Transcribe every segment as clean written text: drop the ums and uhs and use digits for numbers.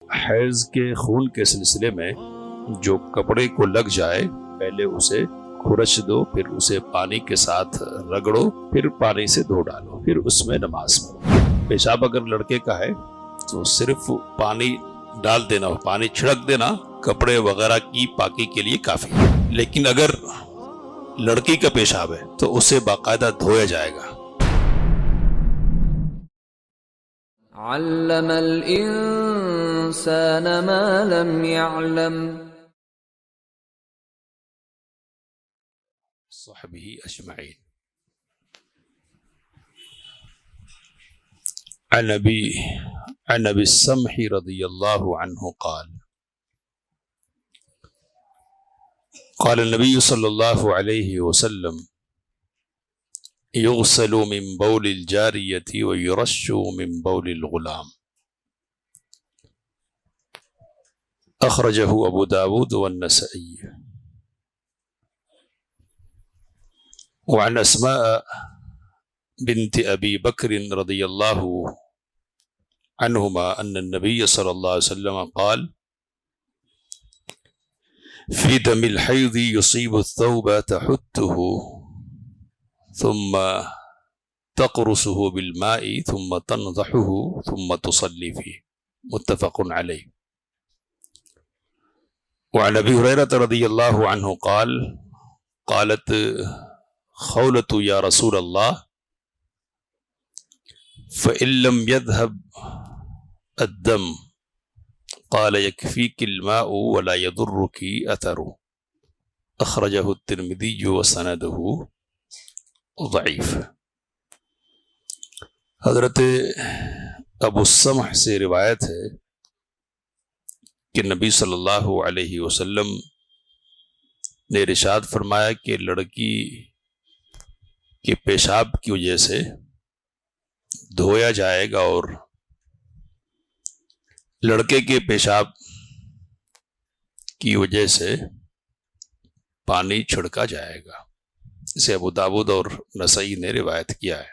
حیض کے خون کے سلسلے میں جو کپڑے کو لگ جائے پہلے اسے کھرچ دو، پھر اسے پانی کے ساتھ رگڑو، پھر پانی سے دھو ڈالو، پھر اس میں نماز پڑھو۔ پیشاب اگر لڑکے کا ہے تو صرف پانی ڈال دینا، پانی چھڑک دینا کپڑے وغیرہ کی پاکی کے لیے کافی ہے۔ لیکن اگر لڑکی کا پیشاب ہے تو اسے باقاعدہ دھویا جائے گا۔ علم الانسان ما لم يعلم صحبه اجمعین۔ عن ابی السمح رضی اللہ عنہ قال النبی صلی اللہ علیہ وسلم يغسل من بول الجاریة ويرش من بول الغلام، اخرجہ ابو داود والنسائی۔ وعن اسماء بنت ابی بکر رضی اللہ عنہما ان النبی صلی اللہ علیہ وسلم قال في دم الحيض يصيب الثوب تحته ثم تقرصه بالماء ثم تنضحه ثم تصلي فيه، متفق عليه۔ وعن ابي هريرة رضي الله عنه قال قالت خولة يا رسول الله فإن لم يذهب الدم قال يكفيك الماء ولا يضرك أثره، أخرجه الترمذي وسنده ضعیف۔ حضرت ابو السمح سے روایت ہے کہ نبی صلی اللہ علیہ وسلم نے ارشاد فرمایا کہ لڑکی کے پیشاب کی وجہ سے دھویا جائے گا اور لڑکے کے پیشاب کی وجہ سے پانی چھڑکا جائے گا۔ اسے ابو داود اور نسائی نے روایت کیا ہے۔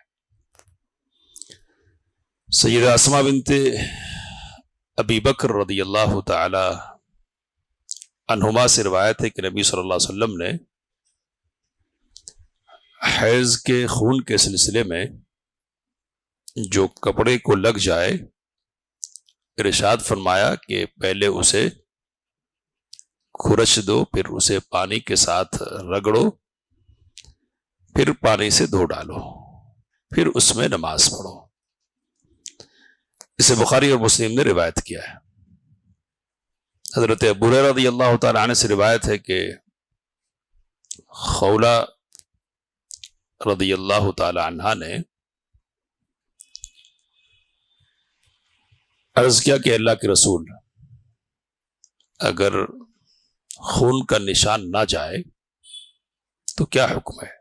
سیدہ اسماء بنت ابی بکر رضی اللہ تعالی عنہما سے روایت ہے کہ نبی صلی اللہ علیہ وسلم نے حیض کے خون کے سلسلے میں جو کپڑے کو لگ جائے ارشاد فرمایا کہ پہلے اسے کھرچ دو، پھر اسے پانی کے ساتھ رگڑو، پھر پانی سے دھو ڈالو، پھر اس میں نماز پڑھو۔ اسے بخاری اور مسلم نے روایت کیا ہے۔ حضرت ابو ہریرہ رضی اللہ تعالی عنہ سے روایت ہے کہ خولہ رضی اللہ تعالی عنہ نے عرض کیا کہ اللہ کے رسول، اگر خون کا نشان نہ جائے تو کیا حکم ہے؟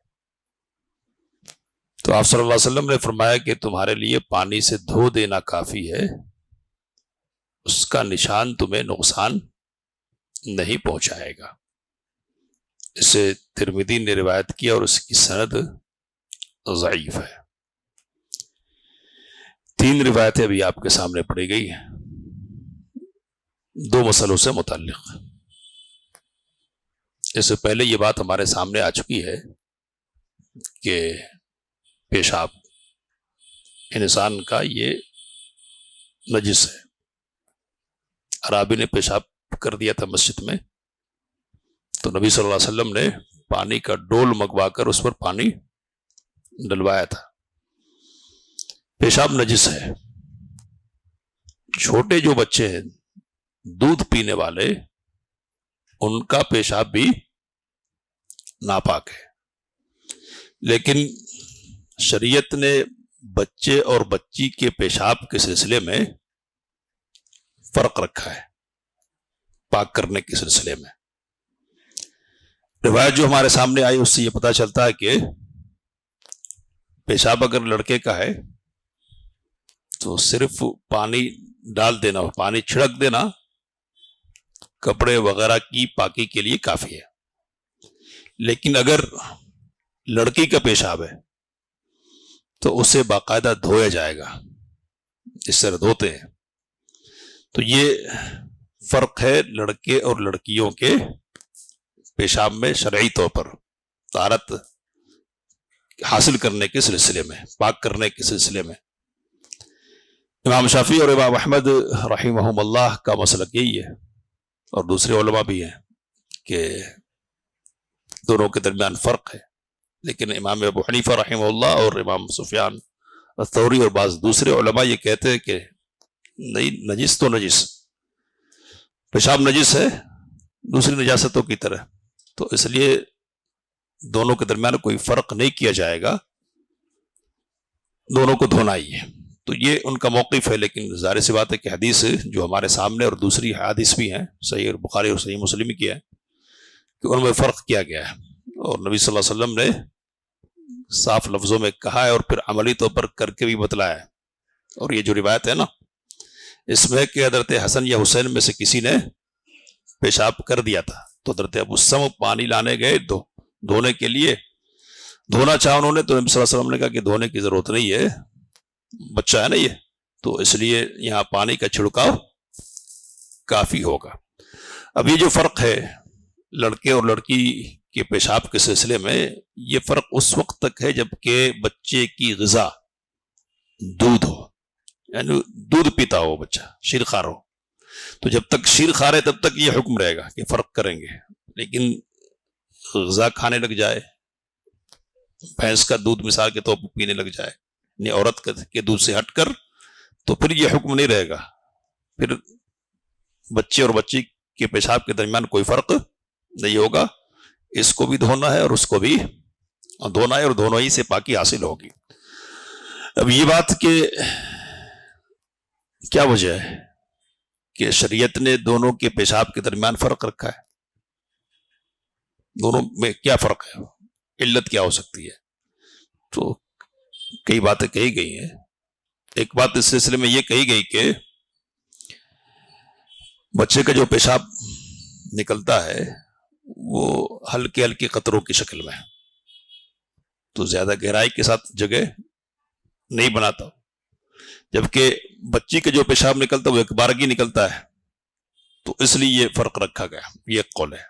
تو آپ صلی اللہ علیہ وسلم نے فرمایا کہ تمہارے لیے پانی سے دھو دینا کافی ہے، اس کا نشان تمہیں نقصان نہیں پہنچائے گا۔ اسے ترمذی نے روایت کیا اور اس کی سند ضعیف ہے۔ تین روایتیں ابھی آپ کے سامنے پڑھی گئی ہیں، دو مسئلوں سے متعلق۔ اس سے پہلے یہ بات ہمارے سامنے آ چکی ہے کہ پیشاب انسان کا یہ نجس ہے۔ عرابی نے پیشاب کر دیا تھا مسجد میں، تو نبی صلی اللہ علیہ وسلم نے پانی کا ڈول منگوا کر اس پر پانی ڈلوایا تھا۔ پیشاب نجس ہے۔ چھوٹے جو بچے ہیں دودھ پینے والے، ان کا پیشاب بھی ناپاک ہے، لیکن شریعت نے بچے اور بچی کے پیشاب کے سلسلے میں فرق رکھا ہے پاک کرنے کے سلسلے میں۔ روایت جو ہمارے سامنے آئی اس سے یہ پتہ چلتا ہے کہ پیشاب اگر لڑکے کا ہے تو صرف پانی ڈال دینا، پانی چھڑک دینا کپڑے وغیرہ کی پاکی کے لیے کافی ہے۔ لیکن اگر لڑکی کا پیشاب ہے تو اسے باقاعدہ دھویا جائے گا، اس طرح دھوتے ہیں۔ تو یہ فرق ہے لڑکے اور لڑکیوں کے پیشاب میں شرعی طور پر طہارت حاصل کرنے کے سلسلے میں، پاک کرنے کے سلسلے میں۔ امام شافعی اور امام احمد رحمہم اللہ کا مسلک یہی ہے، اور دوسرے علماء بھی ہیں کہ دونوں کے درمیان فرق ہے، لیکن امام ابو حنیفہ رحمہ اللہ اور امام سفیان الثوری اور بعض دوسرے علماء یہ کہتے ہیں کہ نہیں، نجس تو نجس، پیشاب نجس ہے دوسری نجاستوں کی طرح، تو اس لیے دونوں کے درمیان کوئی فرق نہیں کیا جائے گا، دونوں کو دھونا ہی ہے۔ تو یہ ان کا موقف ہے، لیکن ظاہر سی بات ہے کہ حدیث جو ہمارے سامنے اور دوسری حدیث بھی ہیں، صحیح بخاری اور صحیح مسلم کی ہے، کہ ان میں فرق کیا گیا ہے، اور نبی صلی اللہ علیہ وسلم نے صاف لفظوں میں کہا ہے اور پھر عملی طور پر کر کے بھی بتلایا ہے۔ اور یہ جو روایت ہے نا، اس میں کہ حضرت حسن یا حسین میں سے کسی نے پیشاب کر دیا تھا، تو حضرت ابو سم پانی لانے گئے دھونے کے لیے، دھونا چاہا انہوں نے، تو نبی صلی اللہ علیہ وسلم نے کہا کہ دھونے کی ضرورت نہیں ہے، بچہ ہے نا یہ، تو اس لیے یہاں پانی کا چھڑکاؤ کافی ہوگا۔ اب یہ جو فرق ہے لڑکے اور لڑکی کے پیشاب کے سلسلے میں، یہ فرق اس وقت تک ہے جب کہ بچے کی غذا دودھ ہو، یعنی دودھ پیتا ہو بچہ، شیرخوار ہو، تو جب تک شیرخوار ہے تب تک یہ حکم رہے گا کہ فرق کریں گے، لیکن غذا کھانے لگ جائے، بھینس کا دودھ مثال کے طور پر پینے لگ جائے، یعنی عورت کے دودھ سے ہٹ کر، تو پھر یہ حکم نہیں رہے گا، پھر بچے اور بچی کے پیشاب کے درمیان کوئی فرق نہیں ہوگا، اس کو بھی دھونا ہے اور اس کو بھی دھونا ہے، اور دونوں ہی سے پاکی حاصل ہوگی۔ اب یہ بات کہ کیا وجہ ہے کہ شریعت نے دونوں کے پیشاب کے درمیان فرق رکھا ہے، دونوں میں کیا فرق ہے، علت کیا ہو سکتی ہے؟ تو کئی باتیں کہی گئی ہیں۔ ایک بات اس سلسلے میں یہ کہی گئی کہ بچے کا جو پیشاب نکلتا ہے وہ ہلکے ہلکے قطروں کی شکل میں، تو زیادہ گہرائی کے ساتھ جگہ نہیں بناتا، جبکہ بچی کا جو پیشاب نکلتا ہے وہ ایک بارگی نکلتا ہے، تو اس لیے یہ فرق رکھا گیا، یہ ایک قول ہے۔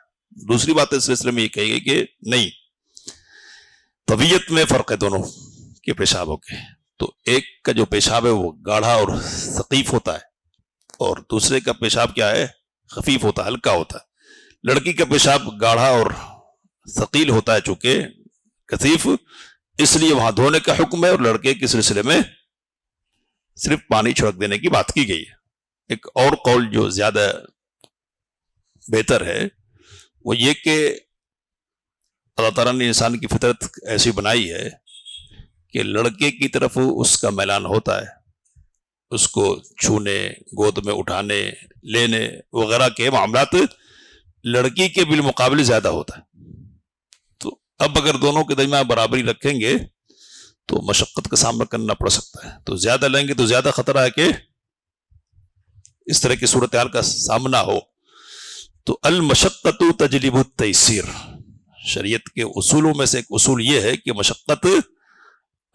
دوسری بات اس سلسلے میں یہ کہی گئی کہ نہیں، طبیعت میں فرق ہے دونوں کے پیشابوں کے، تو ایک کا جو پیشاب ہے وہ گاڑھا اور ثقیف ہوتا ہے، اور دوسرے کا پیشاب کیا ہے، خفیف ہوتا ہے، ہلکا ہوتا ہے۔ لڑکی کا پیشاب گاڑھا اور ثقیل ہوتا ہے چونکہ کثیف، اس لیے وہاں دھونے کا حکم ہے، اور لڑکے کے سلسلے میں صرف پانی چھڑک دینے کی بات کی گئی ہے۔ ایک اور قول جو زیادہ بہتر ہے وہ یہ کہ اللہ تعالیٰ نے انسان کی فطرت ایسی بنائی ہے کہ لڑکے کی طرف اس کا میلان ہوتا ہے، اس کو چھونے، گود میں اٹھانے، لینے وغیرہ کے معاملات لڑکی کے بالمقابل زیادہ ہوتا ہے۔ تو اب اگر دونوں کے درمیان برابری رکھیں گے تو مشقت کا سامنا کرنا پڑ سکتا ہے، تو زیادہ لیں گے تو زیادہ خطرہ ہے کہ اس طرح کی صورتحال کا سامنا ہو۔ تو المشقت تجلب التیسیر، شریعت کے اصولوں میں سے ایک اصول یہ ہے کہ مشقت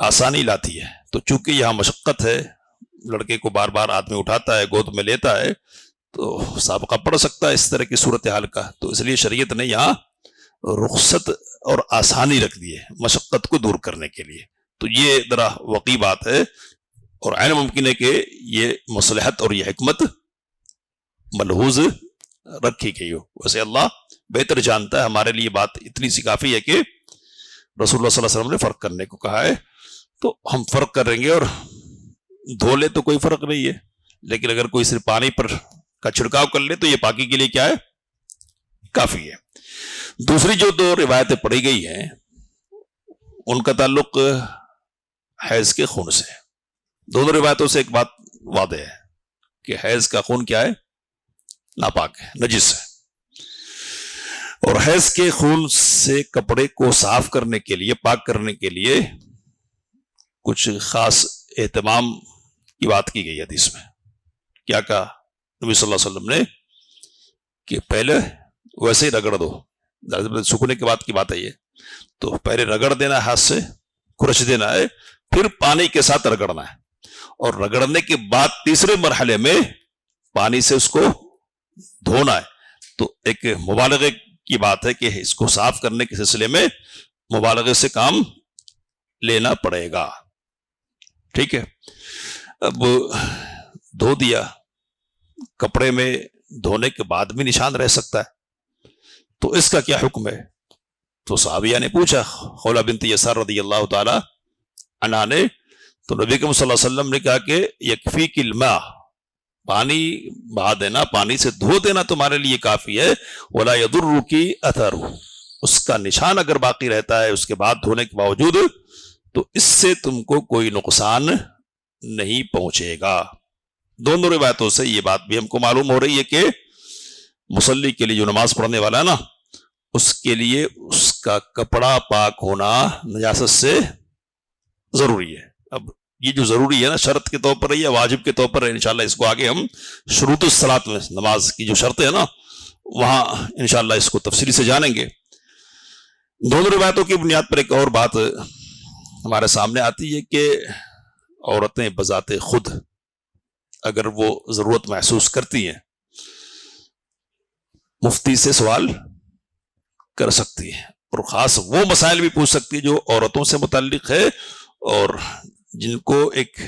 آسانی لاتی ہے، تو چونکہ یہاں مشقت ہے، لڑکے کو بار بار آدمی اٹھاتا ہے، گود میں لیتا ہے، تو سابقہ پڑ سکتا ہے اس طرح کی صورتحال کا، تو اس لیے شریعت نے یہاں رخصت اور آسانی رکھ دی ہے مشقت کو دور کرنے کے لیے۔ تو یہ ذرا وقی بات ہے، اور عین ممکن ہے کہ یہ مصلحت اور یہ حکمت ملحوظ رکھی گئی ہو۔ ویسے اللہ بہتر جانتا ہے، ہمارے لیے بات اتنی سی کافی ہے کہ رسول اللہ صلی اللہ علیہ وسلم نے فرق کرنے کو کہا ہے، تو ہم فرق کریں گے، اور دھو لے تو کوئی فرق نہیں ہے، لیکن اگر کوئی صرف پانی پر کا چھڑکاؤ کر لے تو یہ پاکی کے لیے کیا ہے، کافی ہے۔ دوسری جو دو روایتیں پڑھی گئی ہیں ان کا تعلق حیض کے خون سے۔ دونوں روایتوں سے ایک بات واضح ہے کہ حیض کا خون کیا ہے، ناپاک ہے، نجس ہے، اور حیض کے خون سے کپڑے کو صاف کرنے کے لیے، پاک کرنے کے لیے کچھ خاص اہتمام کی بات کی گئی حدیث میں۔ کیا کہا نبی صلی اللہ علیہ وسلم نے کہ پہلے ویسے ہی رگڑ دو، سکھنے کے بعد کی بات ہے یہ، تو پہلے رگڑ دینا ہے، ہاتھ سے کھرچ دینا ہے، پھر پانی کے ساتھ رگڑنا ہے، اور رگڑنے کے بعد تیسرے مرحلے میں پانی سے اس کو دھونا ہے، تو ایک مبالغے کی بات ہے کہ اس کو صاف کرنے کے سلسلے میں مبالغے سے کام لینا پڑے گا. ٹھیک ہے. اب دھو دیا، کپڑے میں دھونے کے بعد بھی نشان رہ سکتا ہے، تو اس کا کیا حکم ہے؟ تو صحابیہ نے پوچھا، خولہ بنت یسار رضی اللہ تعالی عنہا نے، تو نبی کریم صلی اللہ علیہ وسلم نے کہا کہ یکفیک الماء، پانی بہا دینا، پانی سے دھو دینا تمہارے لیے کافی ہے. ولا یضرک اثرہ، اس کا نشان اگر باقی رہتا ہے اس کے بعد دھونے کے باوجود، تو اس سے تم کو کوئی نقصان نہیں پہنچے گا. دونوں روایتوں سے یہ بات بھی ہم کو معلوم ہو رہی ہے کہ مصلی کے لیے جو نماز پڑھنے والا ہے نا، اس کے لیے اس کا کپڑا پاک ہونا نجاست سے ضروری ہے. اب یہ جو ضروری ہے نا، شرط کے طور پر ہے یا واجب کے طور پر ہے، انشاءاللہ اس کو آگے ہم شروط الصلاۃ میں، نماز کی جو شرط ہے نا، وہاں انشاءاللہ اس کو تفصیلی سے جانیں گے. دونوں روایتوں کی بنیاد پر ایک اور بات ہمارے سامنے آتی ہے کہ عورتیں بذات خود اگر وہ ضرورت محسوس کرتی ہیں، مفتی سے سوال کر سکتی ہیں، اور خاص وہ مسائل بھی پوچھ سکتی ہے جو عورتوں سے متعلق ہے اور جن کو ایک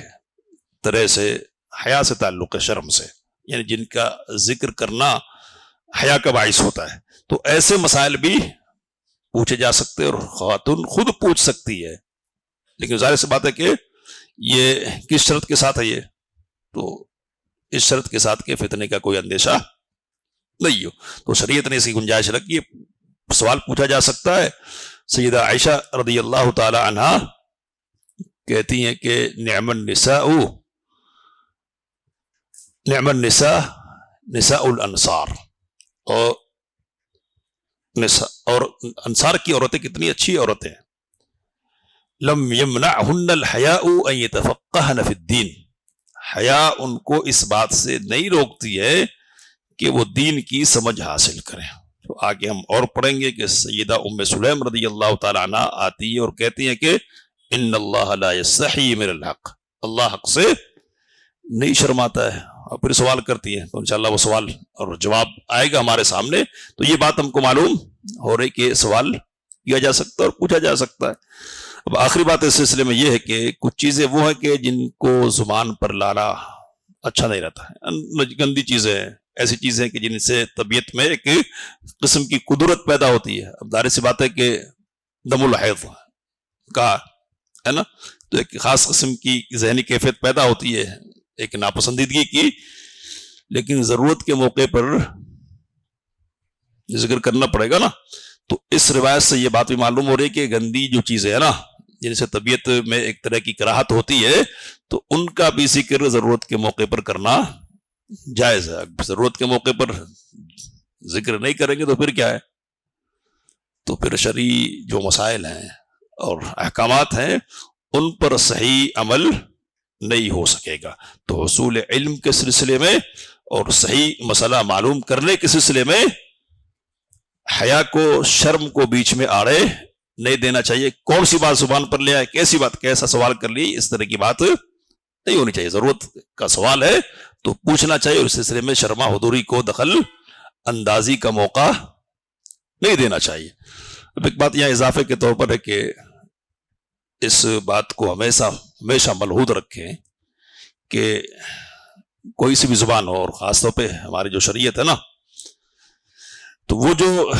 طرح سے حیا سے تعلق ہے، شرم سے، یعنی جن کا ذکر کرنا حیا کا باعث ہوتا ہے. تو ایسے مسائل بھی پوچھے جا سکتے اور خاتون خود پوچھ سکتی ہے. لیکن ظاہر سی بات ہے کہ یہ کس شرط کے ساتھ ہے؟ یہ تو اس شرط کے ساتھ کہ فتنے کا کوئی اندیشہ نہیں ہو. تو شریعت نے اس کی گنجائش رکھی، سوال پوچھا جا سکتا ہے. سیدہ عائشہ رضی اللہ تعالی عنہا کہتی ہیں کہ نعم النساء نساء الانصار، اور انصار کی عورتیں کتنی اچھی عورتیں ہیں. لم یمنعہن الحیاء ان یتفقہن فی الدین، حیا ان کو اس بات سے نہیں روکتی ہے کہ وہ دین کی سمجھ حاصل کریں. تو آگے ہم اور پڑھیں گے کہ سیدہ ام سلیم رضی اللہ تعالی عنہ آتی ہے اور کہتی ہیں کہ ان اللہ لا یستحی من الحق، اللہ حق سے نہیں شرماتا ہے. اور پھر سوال کرتی ہیں، تو انشاءاللہ وہ سوال اور جواب آئے گا ہمارے سامنے. تو یہ بات ہم کو معلوم ہو رہی کہ سوال کیا جا سکتا ہے اور پوچھا جا سکتا ہے. اب آخری بات اس سلسلے میں یہ ہے کہ کچھ چیزیں وہ ہیں کہ جن کو زبان پر لانا اچھا نہیں رہتا ہے، گندی چیزیں ہیں، ایسی چیزیں کہ جن سے طبیعت میں ایک قسم کی قدرت پیدا ہوتی ہے. اب ظاہر سی بات ہے کہ دم الحیض کا ہے نا، تو ایک خاص قسم کی ذہنی کیفیت پیدا ہوتی ہے، ایک ناپسندیدگی کی، لیکن ضرورت کے موقع پر ذکر کرنا پڑے گا نا. تو اس روایت سے یہ بات بھی معلوم ہو رہی ہے کہ گندی جو چیزیں ہے نا، جن سے طبیعت میں ایک طرح کی کراہت ہوتی ہے، تو ان کا بھی ذکر ضرورت کے موقع پر کرنا جائز ہے. ضرورت کے موقع پر ذکر نہیں کریں گے تو پھر کیا ہے؟ تو پھر شرعی جو مسائل ہیں اور احکامات ہیں ان پر صحیح عمل نہیں ہو سکے گا. تو حصول علم کے سلسلے میں اور صحیح مسئلہ معلوم کرنے کے سلسلے میں حیا کو، شرم کو بیچ میں آڑے نہیں دینا چاہیے. کون سی بات زبان پر لے آئے، کیسی بات، کیسا سوال کر لی، اس طرح کی بات نہیں ہونی چاہیے. ضرورت کا سوال ہے تو پوچھنا چاہیے، اور اس سلسلے میں شرما حضوری کو دخل اندازی کا موقع نہیں دینا چاہیے. اب ایک بات یہاں اضافے کے طور پر ہے کہ اس بات کو ہمیشہ ملحوظ رکھیں کہ کوئی سی بھی زبان ہو، اور خاص طور پہ ہماری جو شریعت ہے نا، تو وہ جو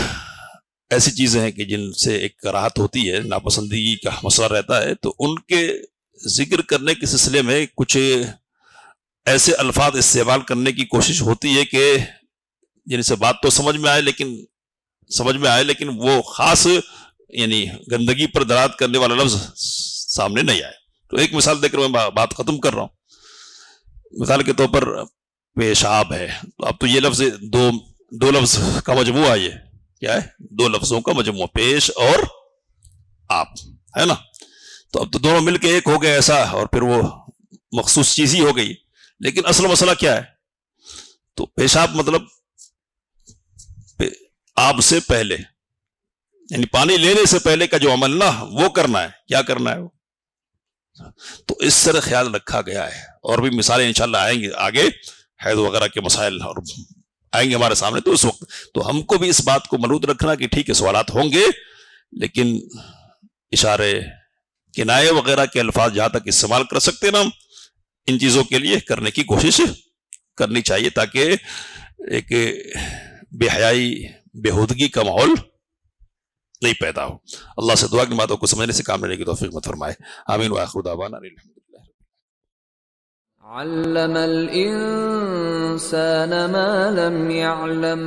ایسی چیزیں ہیں کہ جن سے ایک کراہت ہوتی ہے، ناپسندگی کا مسئلہ رہتا ہے، تو ان کے ذکر کرنے کے سلسلے میں کچھ ایسے الفاظ استعمال کرنے کی کوشش ہوتی ہے کہ جن سے بات تو سمجھ میں آئے لیکن وہ خاص یعنی گندگی پر دلالت کرنے والا لفظ سامنے نہیں آئے. تو ایک مثال دے کر میں بات ختم کر رہا ہوں. مثال کے طور پر پیشاب ہے، تو اب تو یہ لفظ دو لفظ کا مجموعہ، یہ کیا ہے؟ دو لفظوں کا مجموعہ، پیش اور آپ، ہے نا. تو اب تو دونوں مل کے ایک ہو گئے ایسا، اور پھر وہ مخصوص چیز ہی ہو گئی. لیکن اصل مسئلہ کیا ہے؟ تو پیشاب مطلب آپ سے پہلے، یعنی پانی لینے سے پہلے کا جو عمل نا، وہ کرنا ہے. کیا کرنا ہے وہ؟ تو اس طرح خیال رکھا گیا ہے. اور بھی مثالیں انشاءاللہ آئیں گے آگے حیض وغیرہ کے مسائل اور آئیں گے ہمارے سامنے، تو اس وقت تو ہم کو بھی اس بات کو ملحوظ رکھنا کہ ٹھیک ہے سوالات ہوں گے، لیکن اشارے کنائے وغیرہ کے الفاظ جہاں تک استعمال کر سکتے نا، ان چیزوں کے لیے کرنے کی کوشش کرنی چاہیے، تاکہ ایک بے حیائی بےہودگی کا ماحول نہیں پیدا ہو۔ اللہ سے دعا کی باتوں کو سمجھنے سے کام لینے کی توفیق مت فرمائے، آمین وآخر دعوانا الحمدللہ۔ علم الإنسان ما لم يعلم